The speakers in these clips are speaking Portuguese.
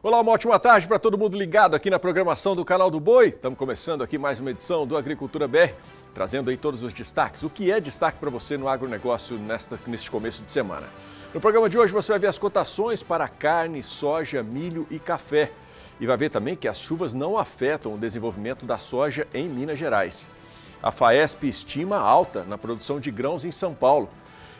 Olá, uma ótima tarde para todo mundo ligado aqui na programação do Canal do Boi. Estamos começando aqui mais uma edição do Agricultura BR, trazendo aí todos os destaques. O que é destaque para você no agronegócio neste começo de semana? No programa de hoje você vai ver as cotações para carne, soja, milho e café. E vai ver também que as chuvas não afetam o desenvolvimento da soja em Minas Gerais. A Faesp estima alta na produção de grãos em São Paulo.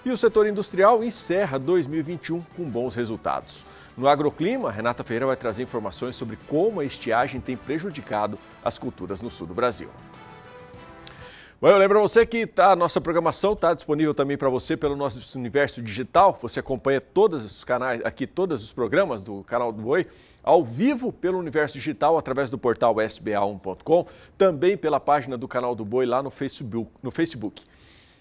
E o setor industrial encerra 2021 com bons resultados. No Agroclima, Renata Ferreira vai trazer informações sobre como a estiagem tem prejudicado as culturas no sul do Brasil. Bom, eu lembro a você que a nossa programação está disponível também para você pelo nosso universo digital. Você acompanha todos os canais, aqui todos os programas do Canal do Boi, ao vivo pelo universo digital, através do portal sba1.com, também pela página do Canal do Boi lá no Facebook.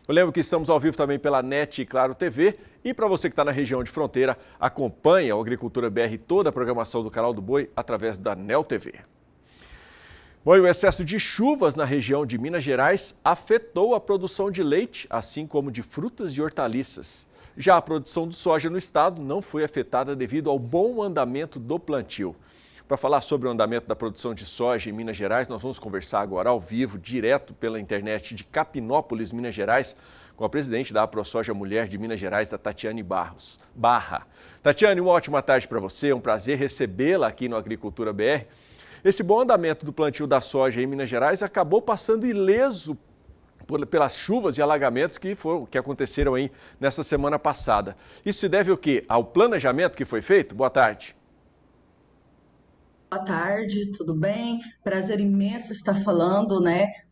Eu lembro que estamos ao vivo também pela NET e Claro TV. E para você que está na região de fronteira, acompanha o Agricultura BR, toda a programação do Canal do Boi através da NEL TV. Bom, e o excesso de chuvas na região de Minas Gerais afetou a produção de leite, assim como de frutas e hortaliças. Já a produção de soja no estado não foi afetada devido ao bom andamento do plantio. Para falar sobre o andamento da produção de soja em Minas Gerais, nós vamos conversar agora ao vivo, direto pela internet de Capinópolis, Minas Gerais, com a presidente da AproSoja Mulher de Minas Gerais, a Tatiane Barra. Tatiane, uma ótima tarde para você, é um prazer recebê-la aqui no Agricultura BR. Esse bom andamento do plantio da soja em Minas Gerais acabou passando ileso pelas chuvas e alagamentos que aconteceram aí nessa semana passada. Isso se deve ao quê? Ao planejamento que foi feito? Boa tarde. Boa tarde, tudo bem? Prazer imenso estar falando,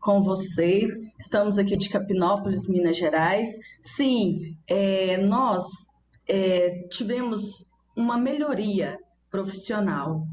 com vocês. Estamos aqui de Capinópolis, Minas Gerais. Sim, nós tivemos uma melhoria profissional,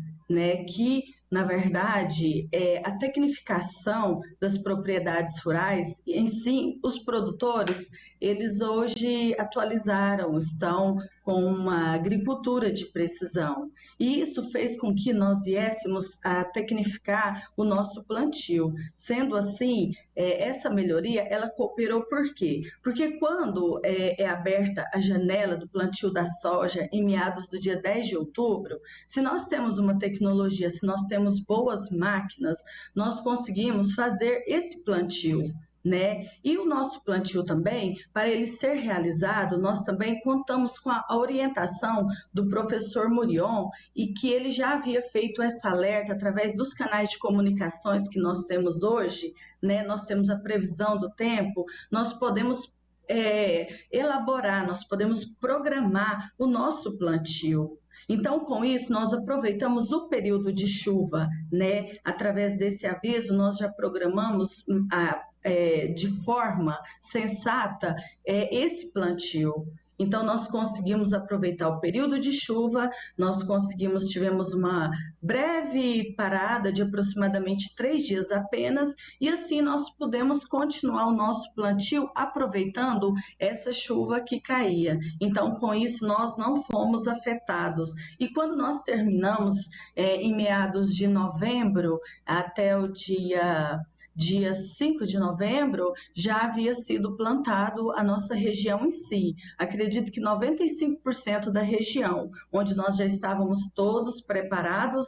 que, na verdade, a tecnificação das propriedades rurais, em si, os produtores, eles hoje atualizaram, estão com uma agricultura de precisão. E isso fez com que nós viéssemos a tecnificar o nosso plantio. Sendo assim, essa melhoria, ela cooperou por quê? Porque quando é aberta a janela do plantio da soja em meados do dia 10 de outubro, se nós temos uma tecnologia, se nós temos boas máquinas, nós conseguimos fazer esse plantio. E o nosso plantio também, para ele ser realizado, nós também contamos com a orientação do professor Murion e que ele já havia feito essa alerta através dos canais de comunicações que nós temos hoje, nós temos a previsão do tempo, nós podemos elaborar, nós podemos programar o nosso plantio. Então, com isso, nós aproveitamos o período de chuva, Através desse aviso, nós já programamos de forma sensata esse plantio. Então, nós conseguimos aproveitar o período de chuva, tivemos uma breve parada de aproximadamente 3 dias apenas, e assim nós pudemos continuar o nosso plantio aproveitando essa chuva que caía. Então, com isso, nós não fomos afetados. E quando nós terminamos, em meados de novembro, até o dia 5 de novembro, já havia sido plantado a nossa região em si. Acredito que 95% da região, onde nós já estávamos todos preparados,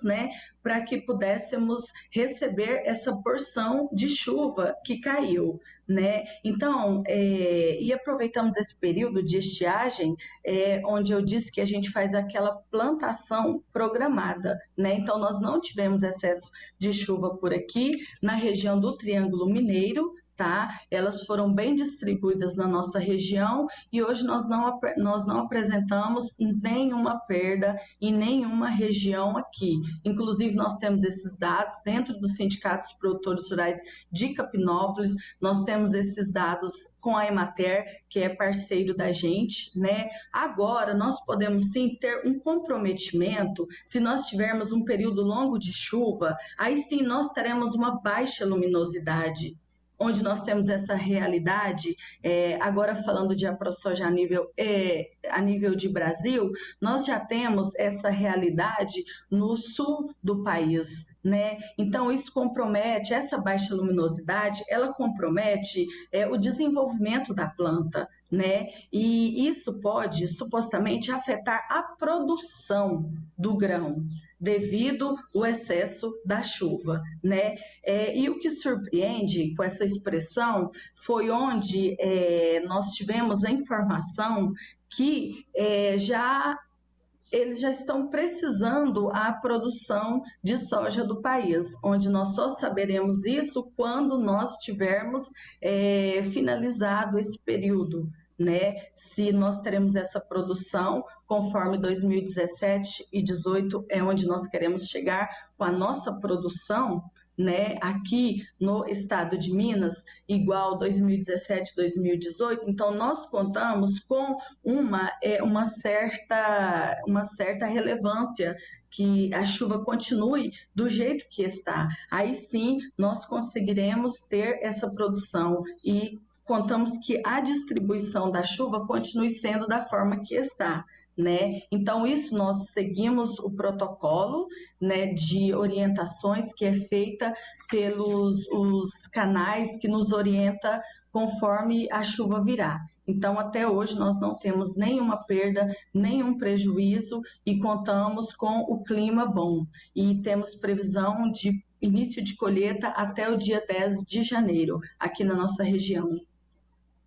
para que pudéssemos receber essa porção de chuva que caiu. Então, e aproveitamos esse período de estiagem, onde eu disse que a gente faz aquela plantação programada, Então, nós não tivemos excesso de chuva por aqui, na região do Triângulo Mineiro, Elas foram bem distribuídas na nossa região e hoje nós não apresentamos nenhuma perda em nenhuma região aqui. Inclusive, nós temos esses dados dentro dos sindicatos produtores rurais de Capinópolis, nós temos esses dados com a Emater, que é parceiro da gente, Agora, nós podemos sim ter um comprometimento, se nós tivermos um período longo de chuva, aí sim nós teremos uma baixa luminosidade, onde nós temos essa realidade, agora falando de AproSoja a nível de Brasil, nós já temos essa realidade no sul do país, Então, isso compromete, essa baixa luminosidade, ela compromete o desenvolvimento da planta, E isso pode, supostamente, afetar a produção do grão, devido ao excesso da chuva, né? E o que surpreende com essa expressão foi onde nós tivemos a informação que eles já estão precisando a produção de soja do país, onde nós só saberemos isso quando nós tivermos finalizado esse período, né? Se nós teremos essa produção conforme 2017 e 2018 é onde nós queremos chegar com a nossa produção, né, aqui no estado de Minas, igual 2017, 2018, então nós contamos com uma certa relevância que a chuva continue do jeito que está. Aí sim nós conseguiremos ter essa produção e contamos que a distribuição da chuva continue sendo da forma que está, né? Então, isso nós seguimos o protocolo, né, de orientações que é feita pelos os canais que nos orienta conforme a chuva virá. Então, até hoje, nós não temos nenhuma perda, nenhum prejuízo e contamos com o clima bom. E temos previsão de início de colheita até o dia 10 de janeiro, aqui na nossa região.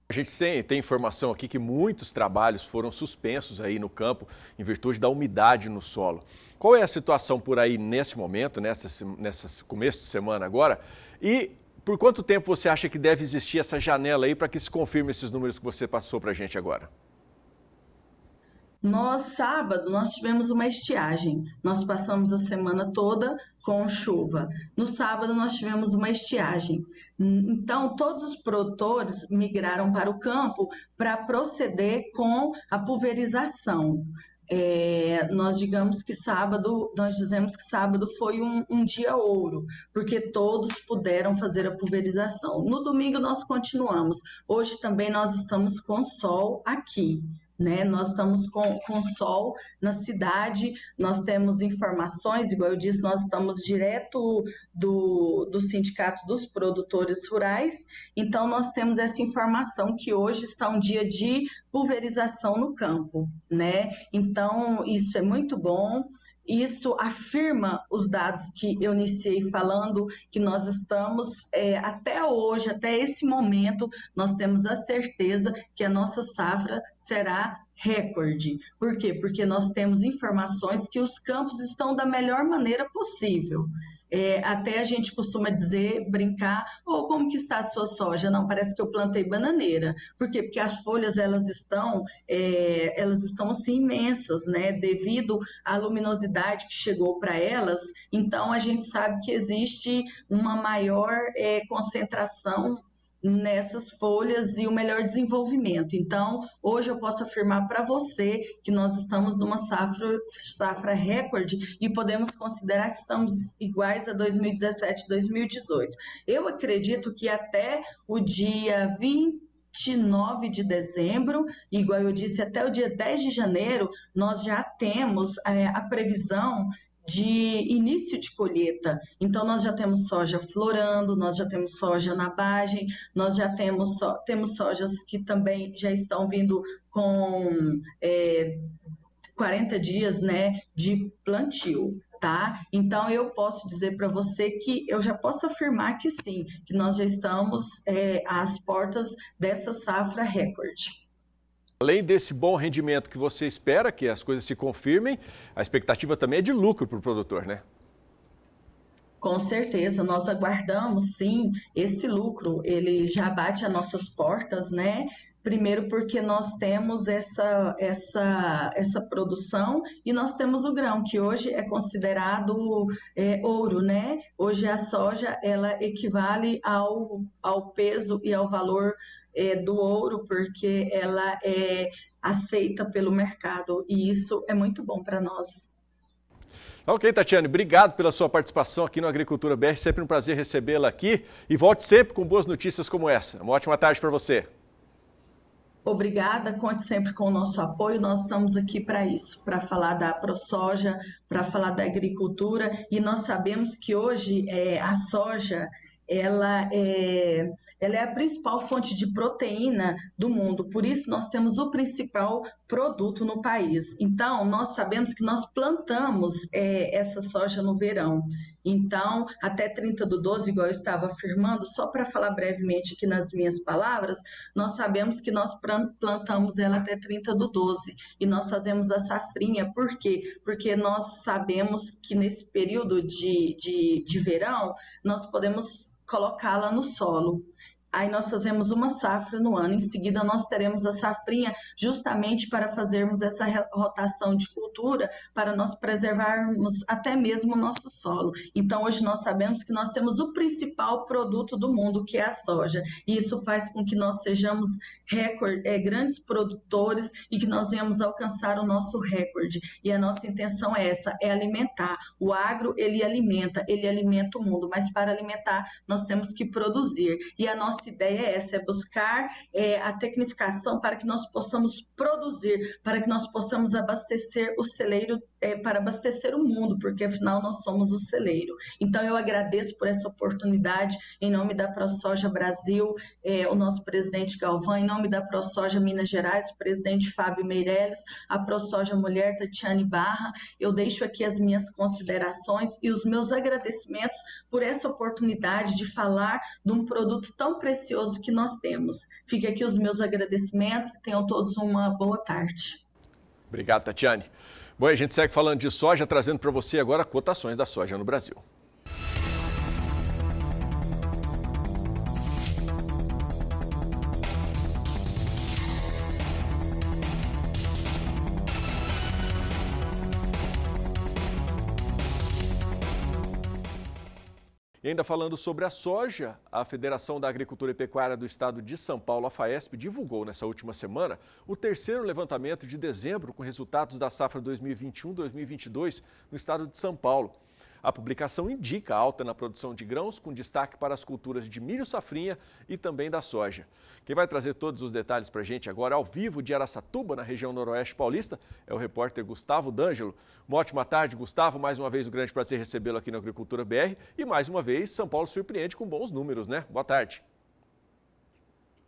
A gente tem informação aqui que muitos trabalhos foram suspensos aí no campo em virtude da umidade no solo. Qual é a situação por aí nesse momento, nesse começo de semana agora? E por quanto tempo você acha que deve existir essa janela aí para que se confirme esses números que você passou para a gente agora? Sábado, nós tivemos uma estiagem. Nós passamos a semana toda com chuva. No sábado, nós tivemos uma estiagem. Então, todos os produtores migraram para o campo para proceder com a pulverização. Nós dizemos que sábado foi um dia ouro, porque todos puderam fazer a pulverização. No domingo, nós continuamos. Hoje também nós estamos com sol aqui, né? Nós estamos com sol na cidade, nós temos informações, igual eu disse, nós estamos direto do Sindicato dos Produtores Rurais, então nós temos essa informação que hoje está um dia de pulverização no campo, né? Então, isso é muito bom. Isso afirma os dados que eu iniciei falando, que nós estamos, até hoje, até esse momento, nós temos a certeza que a nossa safra será recorde. Por quê? Porque nós temos informações que os campos estão da melhor maneira possível. Até a gente costuma dizer, brincar, como que está a sua soja? Não, parece que eu plantei bananeira. Por quê? Porque as folhas, elas estão assim imensas, né? Devido à luminosidade que chegou para elas, então a gente sabe que existe uma maior concentração nessas folhas e o melhor desenvolvimento. Então, hoje eu posso afirmar para você que nós estamos numa safra recorde e podemos considerar que estamos iguais a 2017, 2018. Eu acredito que até o dia 29 de dezembro, igual eu disse, até o dia 10 de janeiro, nós já temos a previsão de início de colheita. Então, nós já temos soja florando, nós já temos soja na bagem, nós já temos sojas que também já estão vindo com 40 dias, né, de plantio. Tá? Então, eu posso dizer para você que eu já posso afirmar que sim, que nós já estamos às portas dessa safra recorde. Além desse bom rendimento que você espera, que as coisas se confirmem, a expectativa também é de lucro para o produtor, né? Com certeza, nós aguardamos sim esse lucro, ele já bate às nossas portas, né? Primeiro porque nós temos essa produção e nós temos o grão, que hoje é considerado ouro, né? Hoje a soja, ela equivale ao peso e ao valor do ouro, porque ela é aceita pelo mercado e isso é muito bom para nós. Ok, Tatiane, obrigado pela sua participação aqui no Agricultura BR, sempre um prazer recebê-la aqui e volte sempre com boas notícias como essa. Uma ótima tarde para você. Obrigada, conte sempre com o nosso apoio, nós estamos aqui para isso, para falar da ProSoja, para falar da agricultura e nós sabemos que hoje a soja ela é a principal fonte de proteína do mundo, por isso nós temos o principal produto no país. Então, nós sabemos que nós plantamos essa soja no verão. Então, até 30/12, igual eu estava afirmando, só para falar brevemente aqui nas minhas palavras, nós sabemos que nós plantamos ela até 30/12 e nós fazemos a safrinha. Por quê? Porque nós sabemos que nesse período de verão, nós podemos colocá-la no solo. Aí nós fazemos uma safra no ano, em seguida nós teremos a safrinha justamente para fazermos essa rotação de cultura, para nós preservarmos até mesmo o nosso solo. Então hoje nós sabemos que nós temos o principal produto do mundo, que é a soja, e isso faz com que nós sejamos grandes produtores e que nós venhamos alcançar o nosso recorde. E a nossa intenção é essa, é alimentar. O agro, ele alimenta o mundo, mas para alimentar nós temos que produzir. E a nossa ideia é essa, é buscar a tecnificação para que nós possamos produzir, para que nós possamos abastecer o celeiro, para abastecer o mundo, porque afinal nós somos o celeiro. Então eu agradeço por essa oportunidade, em nome da ProSoja Brasil, o nosso presidente Galvão, em nome da ProSoja Minas Gerais, o presidente Fábio Meirelles, a ProSoja Mulher Tatiane Barra, eu deixo aqui as minhas considerações e os meus agradecimentos por essa oportunidade de falar de um produto tão precioso que nós temos. Fica aqui os meus agradecimentos e tenham todos uma boa tarde. Obrigado, Tatiane. Bom, a gente segue falando de soja, trazendo para você agora cotações da soja no Brasil. E ainda falando sobre a soja, a Federação da Agricultura e Pecuária do Estado de São Paulo, a FAESP, divulgou nessa última semana o terceiro levantamento de dezembro com resultados da safra 2021-2022 no estado de São Paulo. A publicação indica alta na produção de grãos, com destaque para as culturas de milho safrinha e também da soja. Quem vai trazer todos os detalhes para a gente agora, ao vivo de Araçatuba, na região noroeste paulista, é o repórter Gustavo D'Angelo. Uma ótima tarde, Gustavo. Mais uma vez, um grande prazer recebê-lo aqui na Agricultura BR. E mais uma vez, São Paulo surpreende com bons números, né? Boa tarde.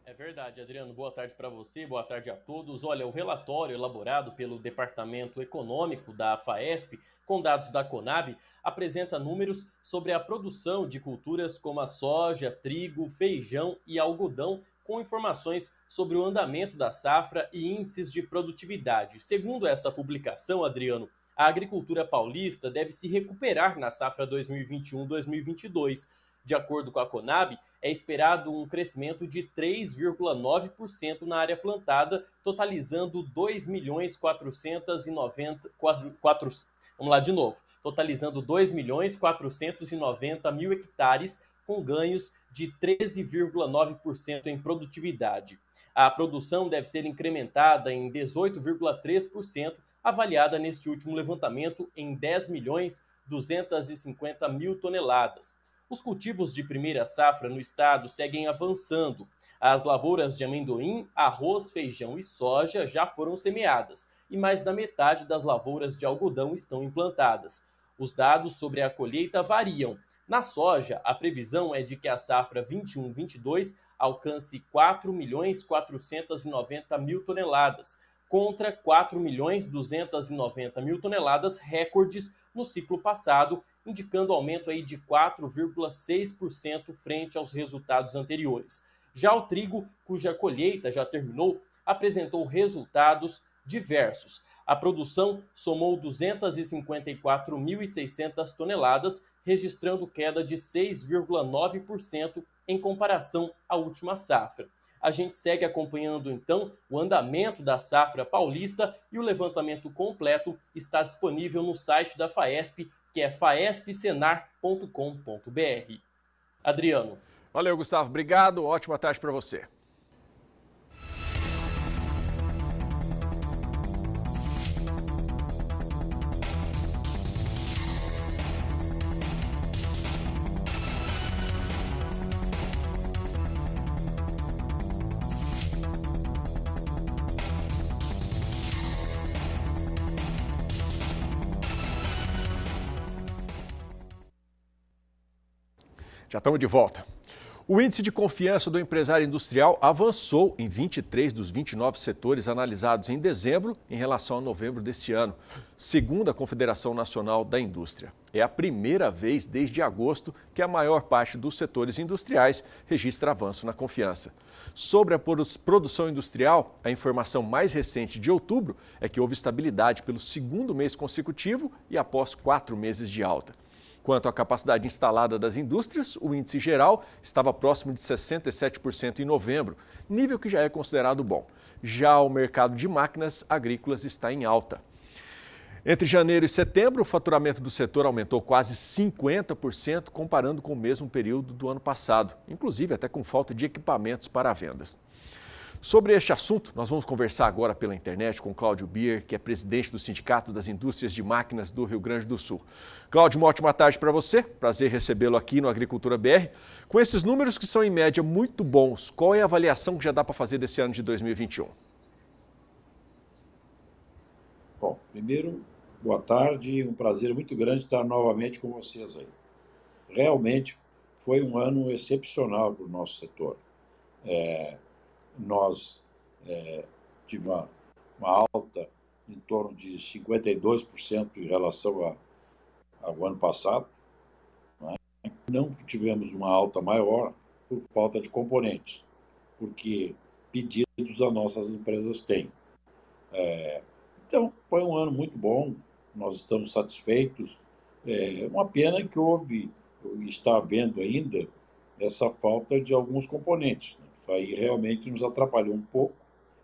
É verdade, Adriano. Boa tarde para você, boa tarde a todos. Olha, o relatório elaborado pelo Departamento Econômico da FAESP, com dados da Conab, apresenta números sobre a produção de culturas como a soja, trigo, feijão e algodão, com informações sobre o andamento da safra e índices de produtividade. Segundo essa publicação, Adriano, a agricultura paulista deve se recuperar na safra 2021-2022. De acordo com a Conab, é esperado um crescimento de 3,9% na área plantada, totalizando 2.490.000 hectares, com ganhos de 13,9% em produtividade. A produção deve ser incrementada em 18,3%, avaliada neste último levantamento em 10.250.000 toneladas. Os cultivos de primeira safra no estado seguem avançando. As lavouras de amendoim, arroz, feijão e soja já foram semeadas e mais da metade das lavouras de algodão estão implantadas. Os dados sobre a colheita variam. Na soja, a previsão é de que a safra 21-22 alcance 4.490.000 toneladas, contra 4.290.000 toneladas recordes no ciclo passado, indicando aumento aí de 4,6% frente aos resultados anteriores. Já o trigo, cuja colheita já terminou, apresentou resultados diversos. A produção somou 254.600 toneladas, registrando queda de 6,9% em comparação à última safra. A gente segue acompanhando, então, o andamento da safra paulista e o levantamento completo está disponível no site da FAESP, que é faespsenar.com.br. Adriano. Valeu, Gustavo. Obrigado. Ótima tarde para você. Já estamos de volta. O índice de confiança do empresário industrial avançou em 23 dos 29 setores analisados em dezembro em relação a novembro deste ano, segundo a Confederação Nacional da Indústria. É a primeira vez desde agosto que a maior parte dos setores industriais registra avanço na confiança. Sobre a produção industrial, a informação mais recente de outubro é que houve estabilidade pelo segundo mês consecutivo e após 4 meses de alta. Quanto à capacidade instalada das indústrias, o índice geral estava próximo de 67% em novembro, nível que já é considerado bom. Já o mercado de máquinas agrícolas está em alta. Entre janeiro e setembro, o faturamento do setor aumentou quase 50%, comparando com o mesmo período do ano passado, inclusive até com falta de equipamentos para vendas. Sobre este assunto, nós vamos conversar agora pela internet com Cláudio Bier, que é presidente do Sindicato das Indústrias de Máquinas do Rio Grande do Sul. Cláudio, uma ótima tarde para você. Prazer recebê-lo aqui no Agricultura BR. Com esses números que são, em média, muito bons, qual é a avaliação que já dá para fazer desse ano de 2021? Bom, primeiro, boa tarde. Um prazer muito grande estar novamente com vocês aí. Realmente foi um ano excepcional para o nosso setor. Nós tivemos uma alta em torno de 52% em relação ao ano passado. Não tivemos uma alta maior por falta de componentes, porque pedidos as nossas empresas têm. Então, foi um ano muito bom, nós estamos satisfeitos. Uma pena que está havendo ainda essa falta de alguns componentes. Isso aí realmente nos atrapalhou um pouco,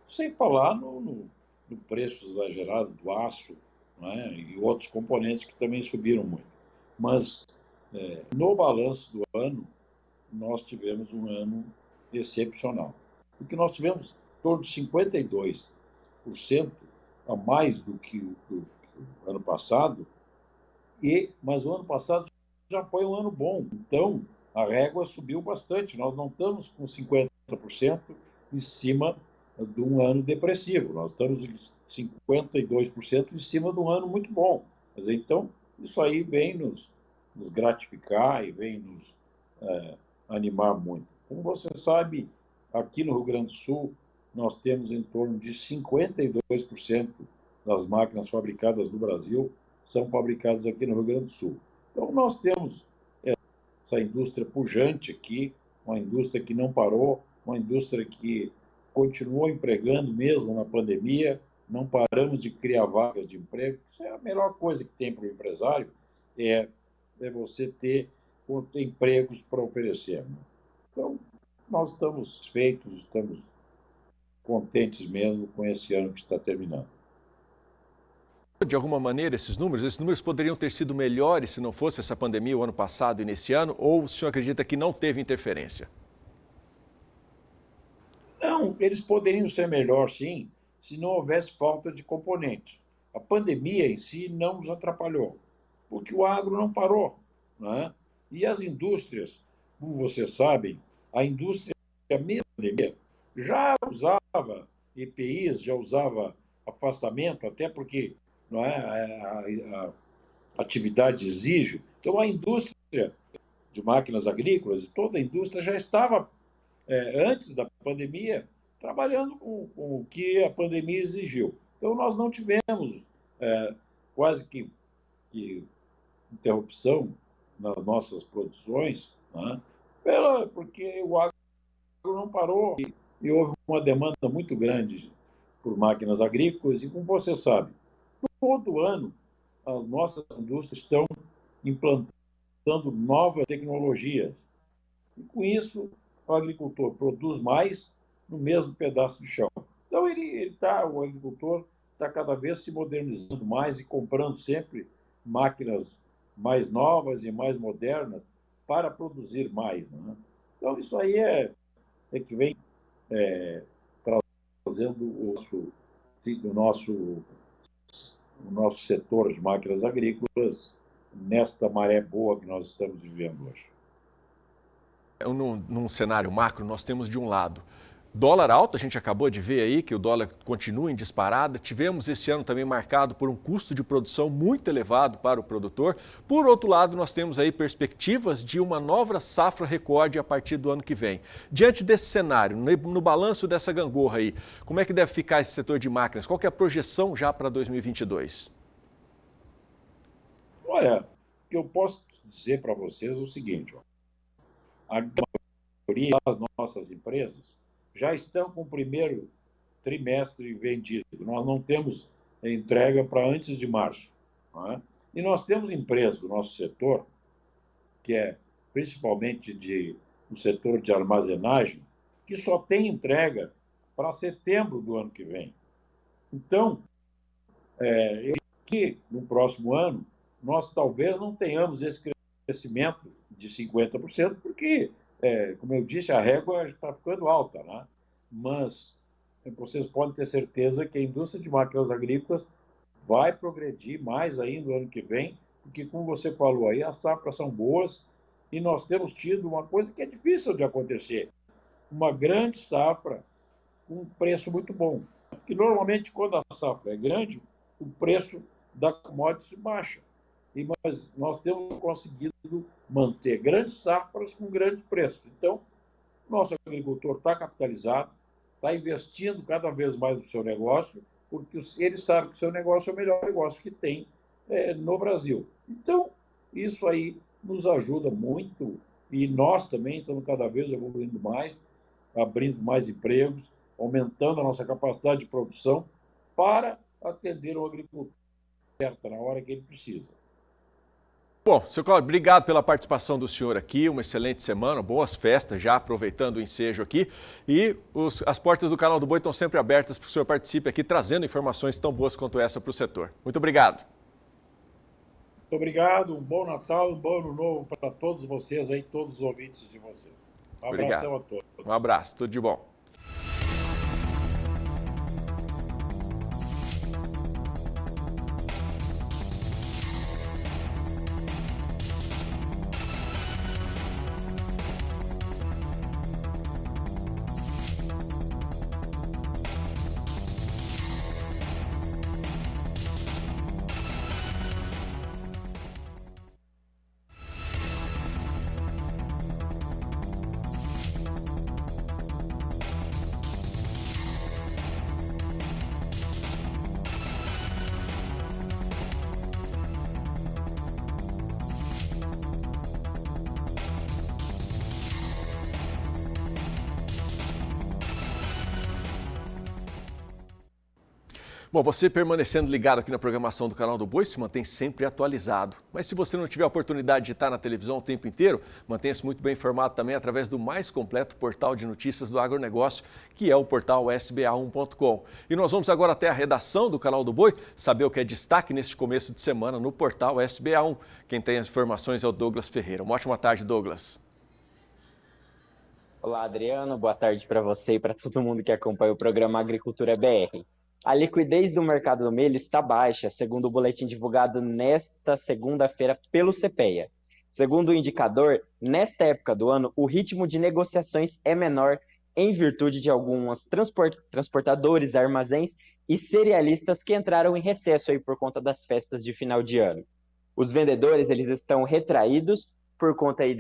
sem falar no preço exagerado do aço, e outros componentes que também subiram muito. Mas, no balanço do ano, nós tivemos um ano excepcional, porque nós tivemos em torno de 52% a mais do que o ano passado, mas o ano passado já foi um ano bom. Então, a régua subiu bastante. Nós não estamos com 50% em cima de um ano depressivo. Nós estamos em 52% em cima de um ano muito bom. Mas então, isso aí vem nos gratificar e vem nos animar muito. Como você sabe, aqui no Rio Grande do Sul, nós temos em torno de 52% das máquinas fabricadas no Brasil são fabricadas aqui no Rio Grande do Sul. Então, nós temos essa indústria pujante aqui, uma indústria que não parou, uma indústria que continuou empregando mesmo na pandemia, não paramos de criar vagas de emprego. Isso é a melhor coisa que tem para o empresário, é você ter empregos para oferecer. Então, nós estamos feitos, estamos contentes mesmo com esse ano que está terminando. De alguma maneira, esses números poderiam ter sido melhores se não fosse essa pandemia o ano passado e nesse ano, ou o senhor acredita que não teve interferência? Não, eles poderiam ser melhor, sim, se não houvesse falta de componentes. A pandemia em si não nos atrapalhou, porque o agro não parou, E as indústrias, como vocês sabem, a indústria, mesmo na pandemia, já usava EPIs, já usava afastamento, até porque a atividade exige. Então, a indústria de máquinas agrícolas e toda a indústria já estava, antes da pandemia, trabalhando com o que a pandemia exigiu. Então, nós não tivemos quase que interrupção nas nossas produções, porque o agro não parou e houve uma demanda muito grande por máquinas agrícolas. E, como você sabe, todo ano as nossas indústrias estão implantando novas tecnologias. E, com isso, o agricultor produz mais no mesmo pedaço de chão. Então, o agricultor está cada vez se modernizando mais e comprando sempre máquinas mais novas e mais modernas para produzir mais. Então, isso aí é que vem trazendo o nosso setor de máquinas agrícolas nesta maré boa que nós estamos vivendo hoje. Num cenário macro, nós temos de um lado Dólar alto, a gente acabou de ver aí que o dólar continua em disparada. Tivemos esse ano também marcado por um custo de produção muito elevado para o produtor. Por outro lado, nós temos aí perspectivas de uma nova safra recorde a partir do ano que vem. Diante desse cenário, no balanço dessa gangorra aí, como é que deve ficar esse setor de máquinas? Qual que é a projeção já para 2022? Olha, o que eu posso dizer para vocês é o seguinte, ó. A maioria das nossas empresas já estão com o primeiro trimestre vendido. Nós não temos entrega para antes de março. Não é? E nós temos empresas do nosso setor, que é principalmente do setor de armazenagem, que só tem entrega para setembro do ano que vem. Então, que no próximo ano, nós talvez não tenhamos esse crescimento de 50%, porque como eu disse, a régua está ficando alta, né? Mas vocês podem ter certeza que a indústria de máquinas agrícolas vai progredir mais ainda no ano que vem, porque, como você falou aí, as safras são boas e nós temos tido uma coisa que é difícil de acontecer, uma grande safra com um preço muito bom. Porque, normalmente, quando a safra é grande, o preço da commodity baixa. Mas nós temos conseguido manter grandes safras com grandes preços. Então, nosso agricultor está capitalizado, está investindo cada vez mais no seu negócio, porque ele sabe que o seu negócio é o melhor negócio que tem no Brasil. Então, isso aí nos ajuda muito e nós também estamos cada vez evoluindo mais, abrindo mais empregos, aumentando a nossa capacidade de produção para atender o agricultor certo na hora que ele precisa. Bom, seu Cláudio, obrigado pela participação do senhor aqui, uma excelente semana, boas festas já, aproveitando o ensejo aqui. E as portas do Canal do Boi estão sempre abertas para que o senhor participe aqui, trazendo informações tão boas quanto essa para o setor. Muito obrigado. Muito obrigado, um bom Natal, um bom Ano Novo para todos vocês aí, todos os ouvintes de vocês. Um abração a todos. Um abraço, tudo de bom. Bom, você permanecendo ligado aqui na programação do Canal do Boi se mantém sempre atualizado. Mas se você não tiver a oportunidade de estar na televisão o tempo inteiro, mantenha-se muito bem informado também através do mais completo portal de notícias do agronegócio, que é o portal sba1.com. E nós vamos agora até a redação do Canal do Boi, saber o que é destaque neste começo de semana no portal SBA1. Quem tem as informações é o Douglas Ferreira. Uma ótima tarde, Douglas. Olá, Adriano. Boa tarde para você e para todo mundo que acompanha o programa Agricultura BR. A liquidez do mercado do milho está baixa, segundo o boletim divulgado nesta segunda-feira pelo CPEA. Segundo o indicador, nesta época do ano, o ritmo de negociações é menor em virtude de alguns transportadores, armazéns e cerealistas que entraram em recesso aí por conta das festas de final de ano. Os vendedores, eles estão retraídos por conta aí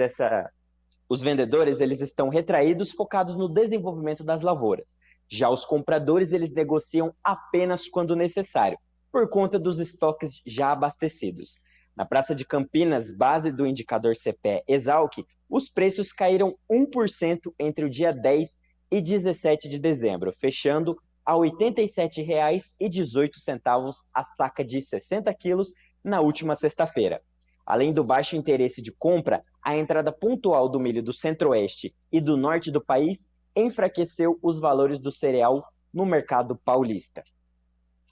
Os vendedores, eles estão retraídos, focados no desenvolvimento das lavouras. Já os compradores, eles negociam apenas quando necessário, por conta dos estoques já abastecidos. Na Praça de Campinas, base do indicador CPE-Exalc, os preços caíram 1% entre o dia 10 e 17 de dezembro, fechando a R$ 87,18 a saca de 60 quilos na última sexta-feira. Além do baixo interesse de compra, a entrada pontual do milho do centro-oeste e do norte do país enfraqueceu os valores do cereal no mercado paulista.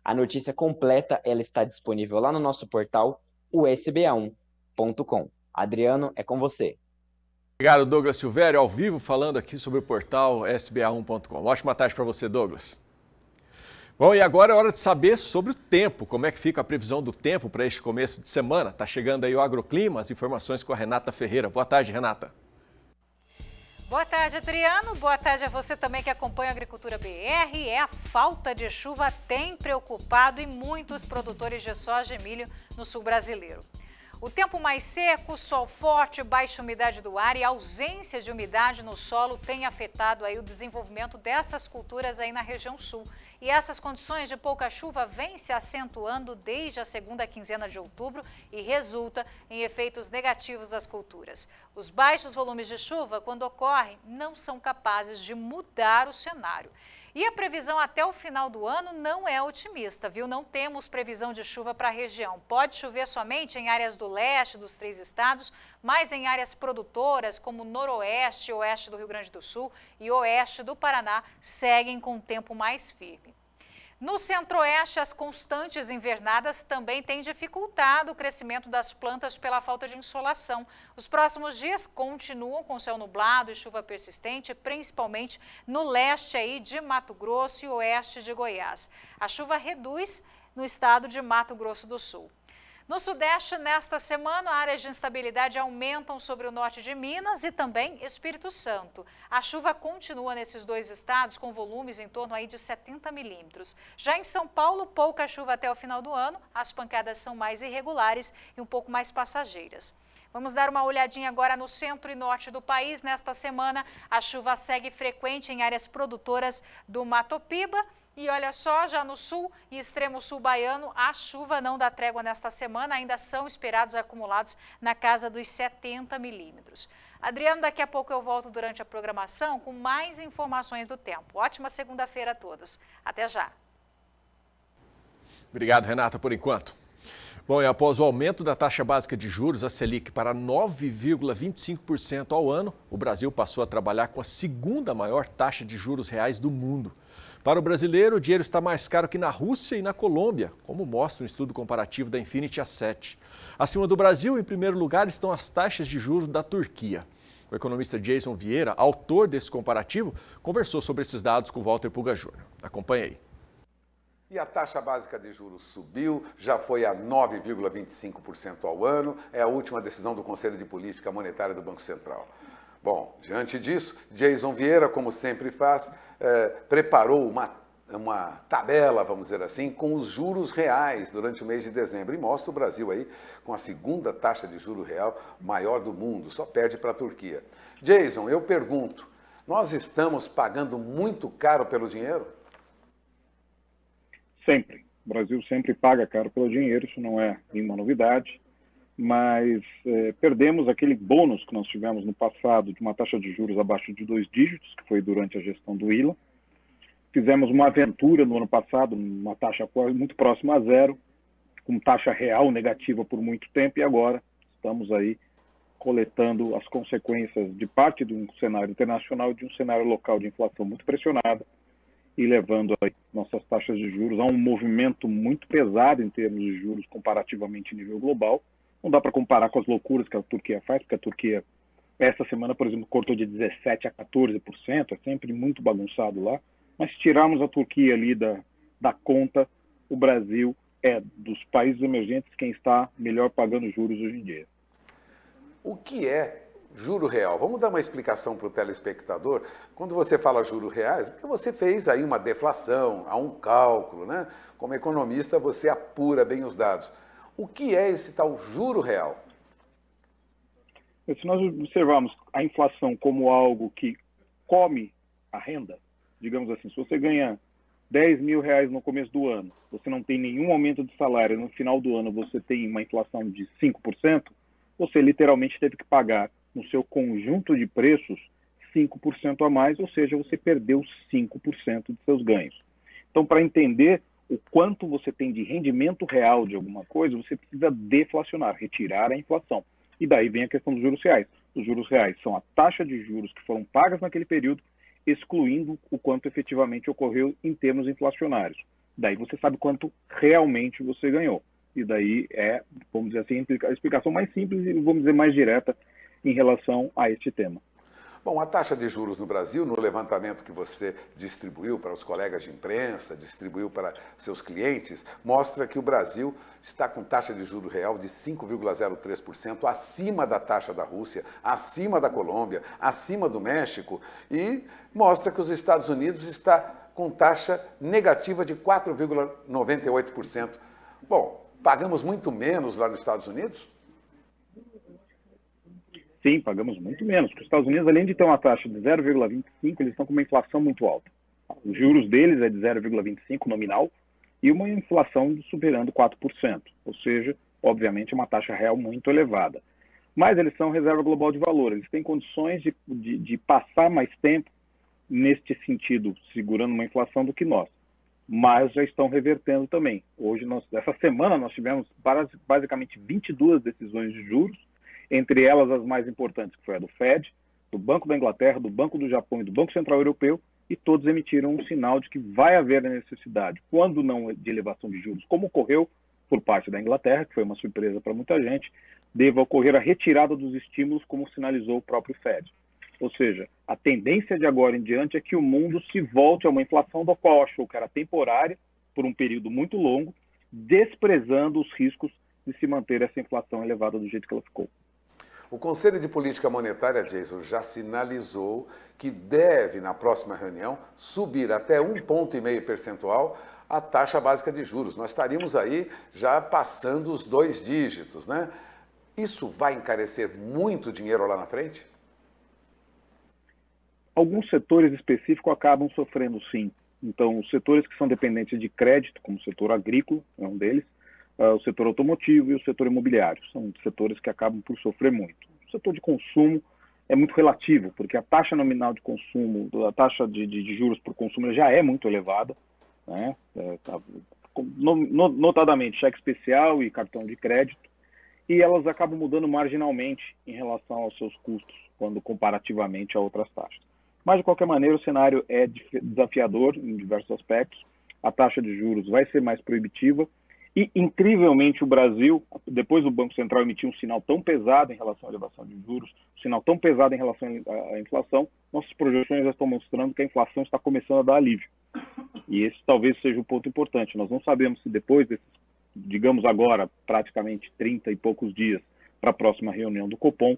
A notícia completa ela está disponível lá no nosso portal, o sba1.com. Adriano, é com você. Obrigado, Douglas Silvério, ao vivo, falando aqui sobre o portal sba1.com. Ótima tarde para você, Douglas. Bom, e agora é hora de saber sobre o tempo, como é que fica a previsão do tempo para este começo de semana. Está chegando aí o Agroclima, as informações com a Renata Ferreira. Boa tarde, Renata. Boa tarde, Adriano. Boa tarde a você também que acompanha a Agricultura BR. A falta de chuva tem preocupado e muitos produtores de soja e milho no sul brasileiro. O tempo mais seco, sol forte, baixa umidade do ar e ausência de umidade no solo tem afetado aí o desenvolvimento dessas culturas aí na região sul. E essas condições de pouca chuva vêm se acentuando desde a segunda quinzena de outubro e resulta em efeitos negativos às culturas. Os baixos volumes de chuva, quando ocorrem, não são capazes de mudar o cenário. E a previsão até o final do ano não é otimista, viu? Não temos previsão de chuva para a região. Pode chover somente em áreas do leste dos 3 estados, mas em áreas produtoras como noroeste e oeste do Rio Grande do Sul e oeste do Paraná seguem com tempo mais firme. No centro-oeste, as constantes invernadas também têm dificultado o crescimento das plantas pela falta de insolação. Os próximos dias continuam com céu nublado e chuva persistente, principalmente no leste aí de Mato Grosso e oeste de Goiás. A chuva reduz no estado de Mato Grosso do Sul. No sudeste, nesta semana, áreas de instabilidade aumentam sobre o norte de Minas e também Espírito Santo. A chuva continua nesses 2 estados com volumes em torno aí de 70 milímetros. Já em São Paulo, pouca chuva até o final do ano, as pancadas são mais irregulares e um pouco mais passageiras. Vamos dar uma olhadinha agora no centro e norte do país. Nesta semana, a chuva segue frequente em áreas produtoras do Mato Piba. E olha só, já no sul e extremo sul baiano, a chuva não dá trégua nesta semana, ainda são esperados acumulados na casa dos 70 milímetros. Adriano, daqui a pouco eu volto durante a programação com mais informações do tempo. Ótima segunda-feira a todos. Até já. Obrigado, Renata, por enquanto. Bom, e após o aumento da taxa básica de juros, a Selic, para 9,25% ao ano, o Brasil passou a trabalhar com a segunda maior taxa de juros reais do mundo. Para o brasileiro, o dinheiro está mais caro que na Rússia e na Colômbia, como mostra um estudo comparativo da Infinity Asset. Acima do Brasil, em primeiro lugar, estão as taxas de juros da Turquia. O economista Jason Vieira, autor desse comparativo, conversou sobre esses dados com Walter Puga Júnior. Acompanhe aí. E a taxa básica de juros subiu, já foi a 9,25% ao ano, é a última decisão do Conselho de Política Monetária do Banco Central. Bom, diante disso, Jason Vieira, como sempre faz, preparou uma tabela, vamos dizer assim, com os juros reais durante o mês de dezembro e mostra o Brasil aí com a segunda taxa de juro real maior do mundo, só perde para a Turquia. Jason, eu pergunto, nós estamos pagando muito caro pelo dinheiro? Sempre. O Brasil sempre paga caro pelo dinheiro, isso não é nenhuma novidade, mas perdemos aquele bônus que nós tivemos no passado de uma taxa de juros abaixo de 2 dígitos, que foi durante a gestão do ILA. Fizemos uma aventura no ano passado, uma taxa muito próxima a zero, com taxa real negativa por muito tempo, e agora estamos aí coletando as consequências de parte de um cenário internacional e de um cenário local de inflação muito pressionada, e levando aí nossas taxas de juros a um movimento muito pesado em termos de juros comparativamente em nível global. Não dá para comparar com as loucuras que a Turquia faz, porque a Turquia, essa semana, por exemplo, cortou de 17% a 14%, é sempre muito bagunçado lá. Mas se tirarmos a Turquia ali da conta, o Brasil é dos países emergentes quem está melhor pagando juros hoje em dia. O que é juro real? Vamos dar uma explicação para o telespectador. Quando você fala juros reais, porque você fez aí uma deflação, há um cálculo, né? Como economista, você apura bem os dados. O que é esse tal juro real? Se nós observarmos a inflação como algo que come a renda, digamos assim, se você ganha 10 mil reais no começo do ano, você não tem nenhum aumento de salário, no final do ano você tem uma inflação de 5%, você literalmente teve que pagar no seu conjunto de preços 5% a mais, ou seja, você perdeu 5% de seus ganhos. Então, para entender o quanto você tem de rendimento real de alguma coisa, você precisa deflacionar, retirar a inflação. E daí vem a questão dos juros reais. Os juros reais são a taxa de juros que foram pagas naquele período, excluindo o quanto efetivamente ocorreu em termos inflacionários. Daí você sabe quanto realmente você ganhou. E daí é, vamos dizer assim, a explicação mais simples e, vamos dizer, mais direta em relação a este tema. Bom, a taxa de juros no Brasil, no levantamento que você distribuiu para os colegas de imprensa, distribuiu para seus clientes, mostra que o Brasil está com taxa de juros real de 5,03%, acima da taxa da Rússia, acima da Colômbia, acima do México, e mostra que os Estados Unidos está com taxa negativa de 4,98%. Bom, pagamos muito menos lá nos Estados Unidos? Sim, pagamos muito menos, porque os Estados Unidos, além de ter uma taxa de 0,25, eles estão com uma inflação muito alta. Os juros deles é de 0,25 nominal e uma inflação superando 4%, ou seja, obviamente uma taxa real muito elevada. Mas eles são reserva global de valor, eles têm condições de passar mais tempo neste sentido, segurando uma inflação do que nós. Mas já estão revertendo também. Hoje, essa semana, nós tivemos basicamente 22 decisões de juros, entre elas as mais importantes, que foi a do Fed, do Banco da Inglaterra, do Banco do Japão e do Banco Central Europeu, e todos emitiram um sinal de que vai haver a necessidade, quando não de elevação de juros, como ocorreu por parte da Inglaterra, que foi uma surpresa para muita gente, deva ocorrer a retirada dos estímulos, como sinalizou o próprio Fed. Ou seja, a tendência de agora em diante é que o mundo se volte a uma inflação da qual achou que era temporária, por um período muito longo, desprezando os riscos de se manter essa inflação elevada do jeito que ela ficou. O Conselho de Política Monetária, Jason, já sinalizou que deve, na próxima reunião, subir até 1,5 ponto percentual a taxa básica de juros. Nós estaríamos aí já passando os 2 dígitos, né? Isso vai encarecer muito dinheiro lá na frente? Alguns setores específicos acabam sofrendo, sim. Então, os setores que são dependentes de crédito, como o setor agrícola, é um deles, o setor automotivo e o setor imobiliário. São setores que acabam por sofrer muito. O setor de consumo é muito relativo, porque a taxa nominal de consumo, a taxa de juros por consumo já é muito elevada, né? Notadamente cheque especial e cartão de crédito, e elas acabam mudando marginalmente em relação aos seus custos, quando comparativamente a outras taxas. Mas, de qualquer maneira, o cenário é desafiador em diversos aspectos. A taxa de juros vai ser mais proibitiva e, incrivelmente, o Brasil, depois do Banco Central emitir um sinal tão pesado em relação à elevação de juros, um sinal tão pesado em relação à inflação, nossas projeções já estão mostrando que a inflação está começando a dar alívio. E esse talvez seja um ponto importante. Nós não sabemos se depois desses, digamos agora, praticamente 30 e poucos dias para a próxima reunião do Copom,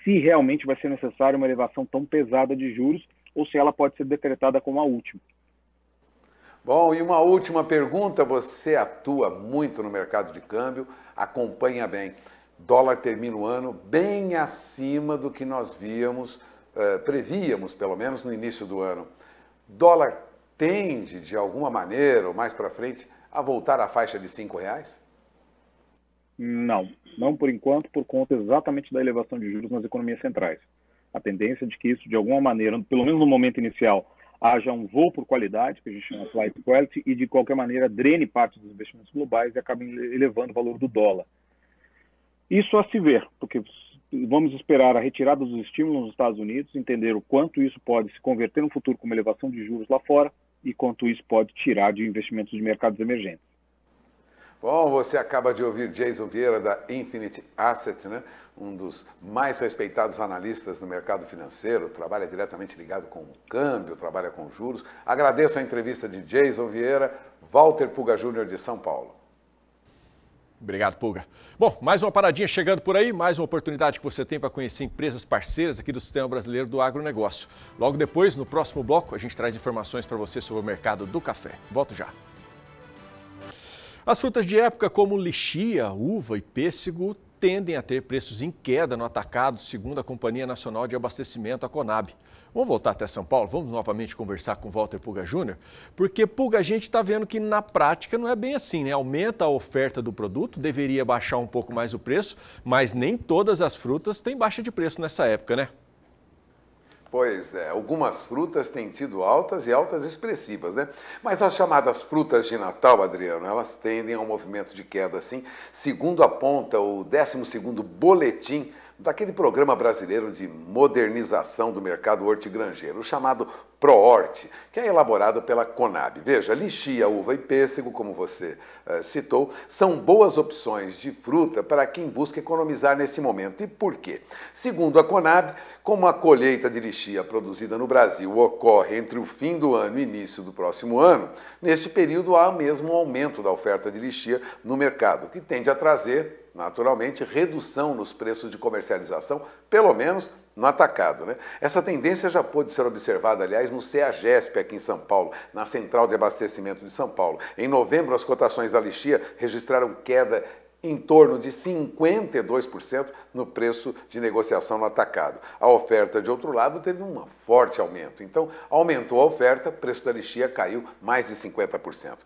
se realmente vai ser necessária uma elevação tão pesada de juros ou se ela pode ser decretada como a última. Bom, e uma última pergunta, você atua muito no mercado de câmbio, acompanha bem. Dólar termina o ano bem acima do que nós prevíamos, pelo menos no início do ano. Dólar tende, de alguma maneira, ou mais para frente, a voltar à faixa de R$5? Não por enquanto, por conta exatamente da elevação de juros nas economias centrais. A tendência de que isso, de alguma maneira, pelo menos no momento inicial, haja um voo por qualidade, que a gente chama flight quality, e de qualquer maneira drene parte dos investimentos globais e acabe elevando o valor do dólar. Isso a se ver, porque vamos esperar a retirada dos estímulos nos Estados Unidos, entender o quanto isso pode se converter no futuro como elevação de juros lá fora e quanto isso pode tirar de investimentos de mercados emergentes. Bom, você acaba de ouvir Jason Vieira da Infinity Asset, né? Um dos mais respeitados analistas no mercado financeiro, trabalha diretamente ligado com o câmbio, trabalha com juros. Agradeço a entrevista de Jason Vieira, Walter Puga Júnior de São Paulo. Obrigado, Puga. Bom, mais uma paradinha chegando por aí, mais uma oportunidade que você tem para conhecer empresas parceiras aqui do Sistema Brasileiro do Agronegócio. Logo depois, no próximo bloco, a gente traz informações para você sobre o mercado do café. Volto já. As frutas de época como lixia, uva e pêssego tendem a ter preços em queda no atacado, segundo a Companhia Nacional de Abastecimento, a Conab. Vamos voltar até São Paulo, vamos novamente conversar com o Walter Puga Júnior, porque, Puga, a gente está vendo que na prática não é bem assim, né? Aumenta a oferta do produto, deveria baixar um pouco mais o preço, mas nem todas as frutas têm baixa de preço nessa época, né? Pois é, algumas frutas têm tido altas e altas expressivas, né? Mas as chamadas frutas de Natal, Adriano, elas tendem a um movimento de queda, assim, segundo aponta o 12º boletim daquele programa brasileiro de modernização do mercado hortigranjeiro, o chamado ProHort, que é elaborado pela Conab. Veja, lichia, uva e pêssego, como você citou, são boas opções de fruta para quem busca economizar nesse momento. E por quê? Segundo a Conab, como a colheita de lichia produzida no Brasil ocorre entre o fim do ano e início do próximo ano, neste período há mesmo um aumento da oferta de lichia no mercado, que tende a trazer, naturalmente, redução nos preços de comercialização, pelo menos no atacado, né? Essa tendência já pôde ser observada, aliás, no CEAGESP aqui em São Paulo, na Central de Abastecimento de São Paulo. Em novembro, as cotações da lichia registraram queda em torno de 52% no preço de negociação no atacado. A oferta, de outro lado, teve um forte aumento. Então, aumentou a oferta, o preço da lichia caiu mais de 50%.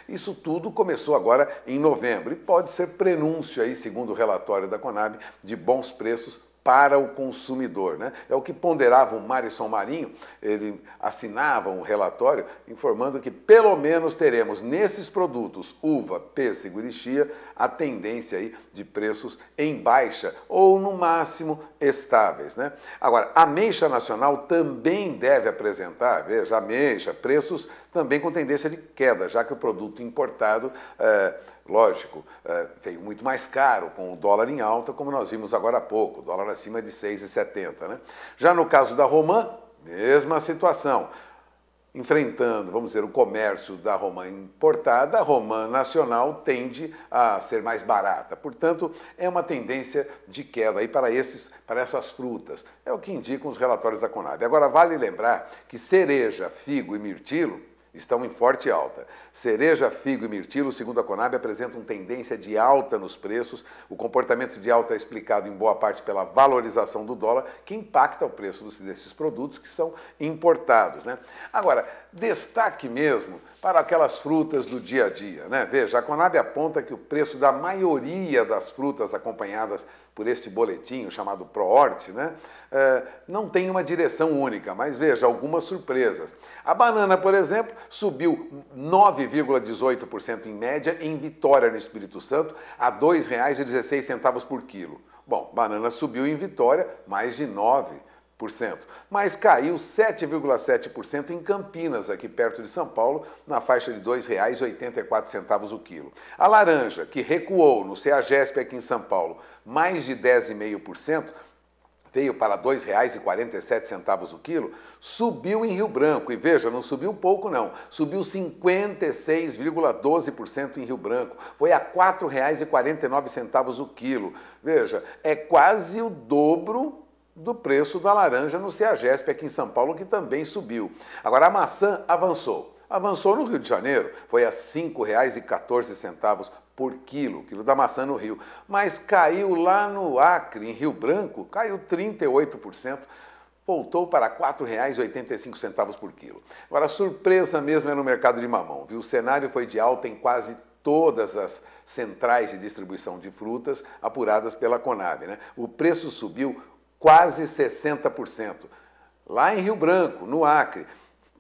Isso tudo começou agora em novembro e pode ser prenúncio, aí, segundo o relatório da Conab, de bons preços para o consumidor, né? É o que ponderava o Marisson Marinho, ele assinava um relatório informando que pelo menos teremos nesses produtos, uva, pêssego e lichia, a tendência aí de preços em baixa ou no máximo estáveis, né? Agora, a ameixa nacional também deve apresentar, veja, ameixa, preços também com tendência de queda, já que o produto importado lógico, veio muito mais caro, com o dólar em alta, como nós vimos agora há pouco, dólar acima de 6,70, né? Já no caso da romã, mesma situação. Enfrentando, vamos dizer, o comércio da romã importada, a romã nacional tende a ser mais barata. Portanto, é uma tendência de queda aí para essas frutas. É o que indicam os relatórios da Conab. Agora, vale lembrar que cereja, figo e mirtilo estão em forte alta. Cereja, figo e mirtilo, segundo a Conab, apresentam tendência de alta nos preços. O comportamento de alta é explicado em boa parte pela valorização do dólar, que impacta o preço desses produtos que são importados, né? Agora, destaque mesmo para aquelas frutas do dia a dia, né? Veja, a Conab aponta que o preço da maioria das frutas acompanhadas por este boletim, chamado ProHort, né, não tem uma direção única, mas veja, algumas surpresas. A banana, por exemplo, subiu 9,18% em média em Vitória, no Espírito Santo, a R$ 2,16 por quilo. Bom, banana subiu em Vitória mais de 9%, mas caiu 7,7% em Campinas, aqui perto de São Paulo, na faixa de R$ 2,84 o quilo. A laranja, que recuou no CEAGESP aqui em São Paulo, mais de 10,5%, veio para R$ 2,47 o quilo, subiu em Rio Branco. E veja, não subiu pouco não, subiu 56,12% em Rio Branco. Foi a R$ 4,49 o quilo. Veja, é quase o dobro do preço da laranja no CEAGESP aqui em São Paulo, que também subiu. Agora, a maçã avançou. Avançou no Rio de Janeiro, foi a R$ 5,14 por quilo, quilo da maçã no Rio. Mas caiu lá no Acre, em Rio Branco, caiu 38%, voltou para R$ 4,85 por quilo. Agora, a surpresa mesmo é no mercado de mamão, viu? O cenário foi de alta em quase todas as centrais de distribuição de frutas apuradas pela Conab, né? O preço subiu quase 60%. Lá em Rio Branco, no Acre,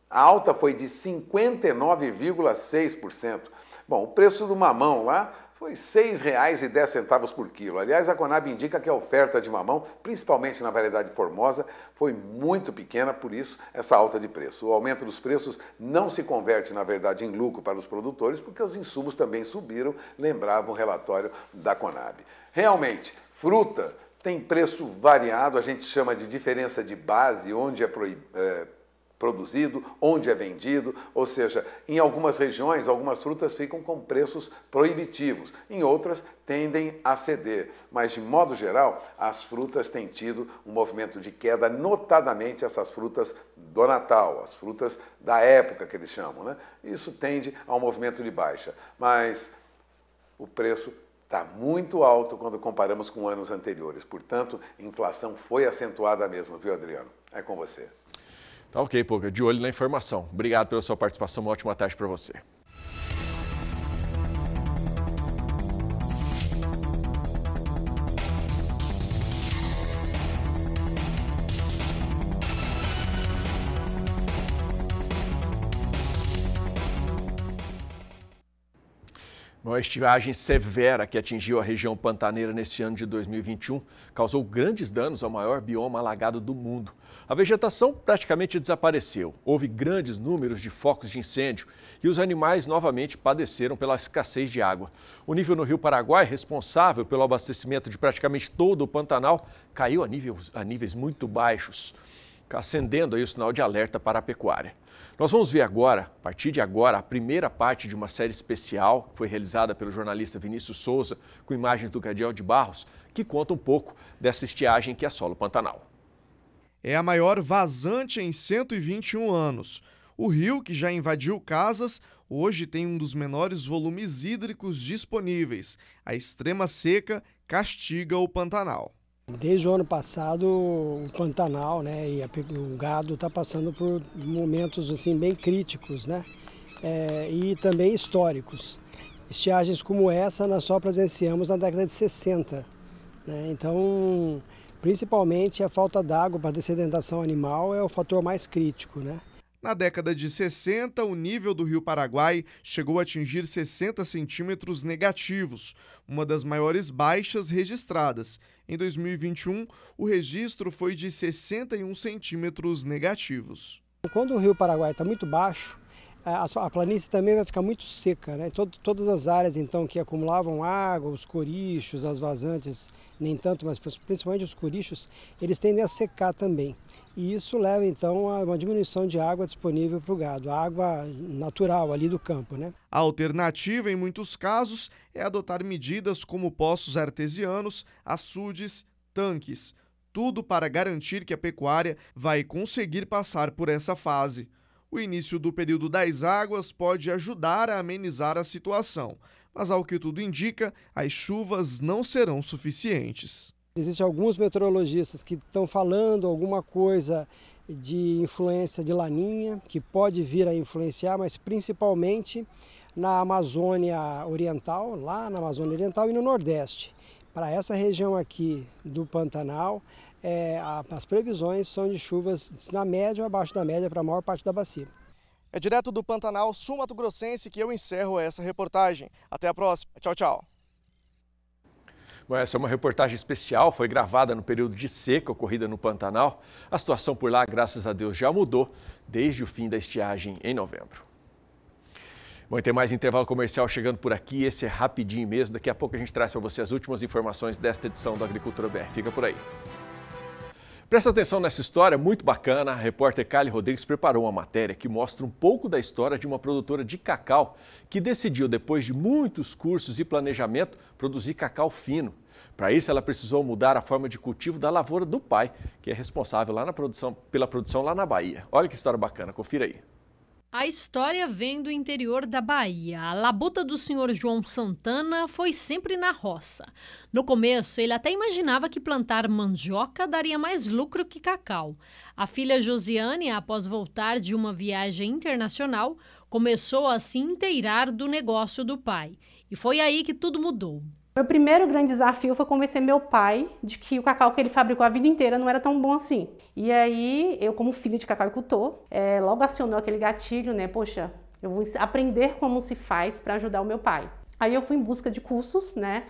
a alta foi de 59,6%. Bom, o preço do mamão lá foi R$ 6,10 por quilo. Aliás, a Conab indica que a oferta de mamão, principalmente na variedade Formosa, foi muito pequena, por isso essa alta de preço. O aumento dos preços não se converte, na verdade, em lucro para os produtores, porque os insumos também subiram, lembrava o relatório da Conab. Realmente, fruta tem preço variado, a gente chama de diferença de base, onde é produzido, onde é vendido, ou seja, em algumas regiões, algumas frutas ficam com preços proibitivos, em outras tendem a ceder, mas de modo geral, as frutas têm tido um movimento de queda, notadamente essas frutas do Natal, as frutas da época que eles chamam, né? Isso tende a um movimento de baixa, mas o preço está muito alto quando comparamos com anos anteriores, portanto, a inflação foi acentuada mesmo, viu, Adriano? É com você. Tá ok, Pouca, de olho na informação. Obrigado pela sua participação, uma ótima tarde para você. Uma estiagem severa que atingiu a região pantaneira neste ano de 2021 causou grandes danos ao maior bioma alagado do mundo. A vegetação praticamente desapareceu, houve grandes números de focos de incêndio e os animais novamente padeceram pela escassez de água. O nível no Rio Paraguai, responsável pelo abastecimento de praticamente todo o Pantanal, caiu a níveis muito baixos, acendendo aí o sinal de alerta para a pecuária. Nós vamos ver agora, a partir de agora, a primeira parte de uma série especial que foi realizada pelo jornalista Vinícius Souza, com imagens do Gadiel de Barros, que conta um pouco dessa estiagem que assola o Pantanal. É a maior vazante em 121 anos. O rio, que já invadiu casas, hoje tem um dos menores volumes hídricos disponíveis. A extrema seca castiga o Pantanal. Desde o ano passado, o Pantanal, né, e o gado está passando por momentos assim, bem críticos, né, e também históricos. Estiagens como essa nós só presenciamos na década de 60. Né, então, principalmente a falta d'água para a dessedentação animal é o fator mais crítico. Né. Na década de 60, o nível do Rio Paraguai chegou a atingir 60 centímetros negativos, uma das maiores baixas registradas. Em 2021, o registro foi de 61 centímetros negativos. Quando o Rio Paraguai está muito baixo, a planície também vai ficar muito seca. Né? Todas as áreas então, que acumulavam água, os corichos, as vazantes, nem tanto, mas principalmente os corichos, eles tendem a secar também. E isso leva então a uma diminuição de água disponível para o gado, a água natural ali do campo. Né? A alternativa, em muitos casos, é adotar medidas como poços artesianos, açudes, tanques. Tudo para garantir que a pecuária vai conseguir passar por essa fase. O início do período das águas pode ajudar a amenizar a situação, mas ao que tudo indica, as chuvas não serão suficientes. Existem alguns meteorologistas que estão falando alguma coisa de influência de laninha, que pode vir a influenciar, mas principalmente na Amazônia Oriental, lá na Amazônia Oriental e no Nordeste. Para essa região aqui do Pantanal, as previsões são de chuvas na média ou abaixo da média para a maior parte da bacia. É direto do Pantanal sul-mato-grossense que eu encerro essa reportagem. Até a próxima. Tchau, tchau. Bom, essa é uma reportagem especial, foi gravada no período de seca ocorrida no Pantanal. A situação por lá, graças a Deus, já mudou desde o fim da estiagem em novembro. Bom, e tem mais intervalo comercial chegando por aqui, esse é rapidinho mesmo. Daqui a pouco a gente traz para você as últimas informações desta edição do Agricultura BR. Fica por aí. Presta atenção nessa história muito bacana. A repórter Kali Rodrigues preparou uma matéria que mostra um pouco da história de uma produtora de cacau que decidiu, depois de muitos cursos e planejamento, produzir cacau fino. Para isso, ela precisou mudar a forma de cultivo da lavoura do pai, que é responsável pela produção lá na Bahia. Olha que história bacana, confira aí. A história vem do interior da Bahia. A labuta do senhor João Santana foi sempre na roça. No começo, ele até imaginava que plantar mandioca daria mais lucro que cacau. A filha Josiane, após voltar de uma viagem internacional, começou a se inteirar do negócio do pai. E foi aí que tudo mudou. Meu primeiro grande desafio foi convencer meu pai de que o cacau que ele fabricou a vida inteira não era tão bom assim. E aí, eu como filha de cacauicultor, logo acionou aquele gatilho, né? Poxa, eu vou aprender como se faz para ajudar o meu pai. Aí eu fui em busca de cursos, né?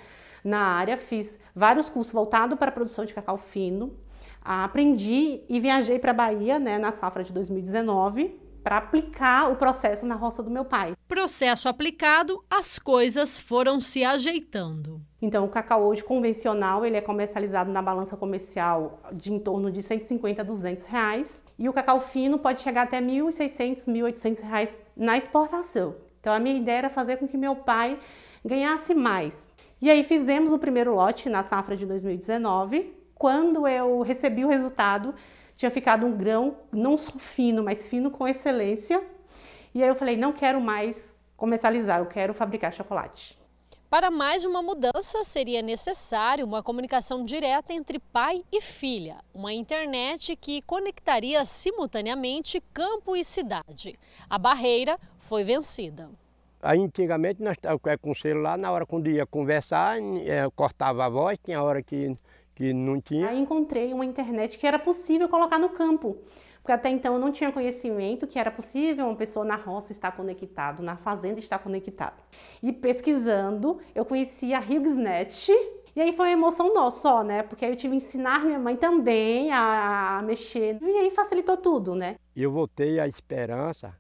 Na área, fiz vários cursos voltados para a produção de cacau fino. Aprendi e viajei para a Bahia, né? Na safra de 2019. Para aplicar o processo na roça do meu pai. Processo aplicado, as coisas foram se ajeitando. Então, o cacau hoje convencional, ele é comercializado na balança comercial de em torno de 150 a 200 reais. E o cacau fino pode chegar até 1.600, 1.800 reais na exportação. Então, a minha ideia era fazer com que meu pai ganhasse mais. E aí, fizemos o primeiro lote na safra de 2019. Quando eu recebi o resultado, tinha ficado um grão não só fino, mas fino com excelência. E aí eu falei, não quero mais comercializar, eu quero fabricar chocolate. Para mais uma mudança, seria necessário uma comunicação direta entre pai e filha. Uma internet que conectaria simultaneamente campo e cidade. A barreira foi vencida. Aí, antigamente, nós estávamos com o celular, na hora quando ia conversar, cortava a voz, tinha hora que não tinha. Aí encontrei uma internet que era possível colocar no campo. Porque até então eu não tinha conhecimento que era possível uma pessoa na roça estar conectado, na fazenda estar conectado. E pesquisando, eu conheci a HughesNet, e aí foi uma emoção nossa, né? Porque aí eu tive que ensinar minha mãe também a mexer, e aí facilitou tudo, né? Eu voltei à esperança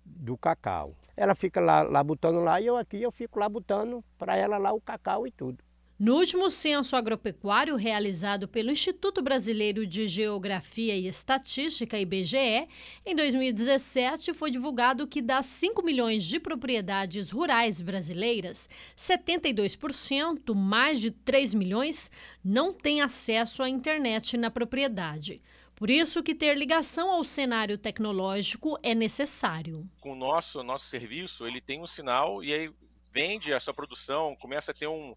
do cacau. Ela fica lá botando lá e eu fico lá botando para ela lá o cacau e tudo. No último censo agropecuário realizado pelo Instituto Brasileiro de Geografia e Estatística, IBGE, em 2017 foi divulgado que das 5 milhões de propriedades rurais brasileiras, 72%, mais de 3 milhões, não têm acesso à internet na propriedade. Por isso que ter ligação ao cenário tecnológico é necessário. Com o nosso serviço, ele tem um sinal e aí vende a sua produção, começa a ter um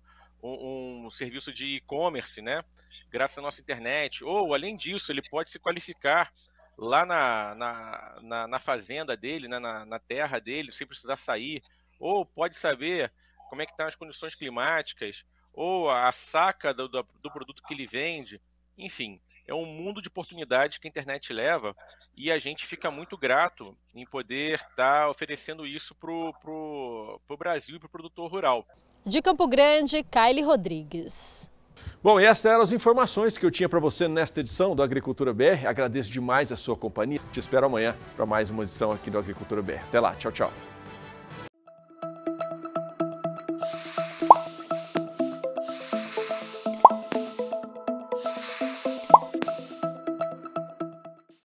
serviço de e-commerce, né? Graças à nossa internet. Ou, além disso, ele pode se qualificar lá na fazenda dele, né? na terra dele, sem precisar sair. Ou pode saber como é que estão as condições climáticas, ou a saca do produto que ele vende. Enfim, é um mundo de oportunidades que a internet leva e a gente fica muito grato em poder estar oferecendo isso para o Brasil e para o produtor rural. De Campo Grande, Kaile Rodrigues. Bom, e essas eram as informações que eu tinha para você nesta edição do Agricultura BR. Agradeço demais a sua companhia. Te espero amanhã para mais uma edição aqui do Agricultura BR. Até lá, tchau, tchau.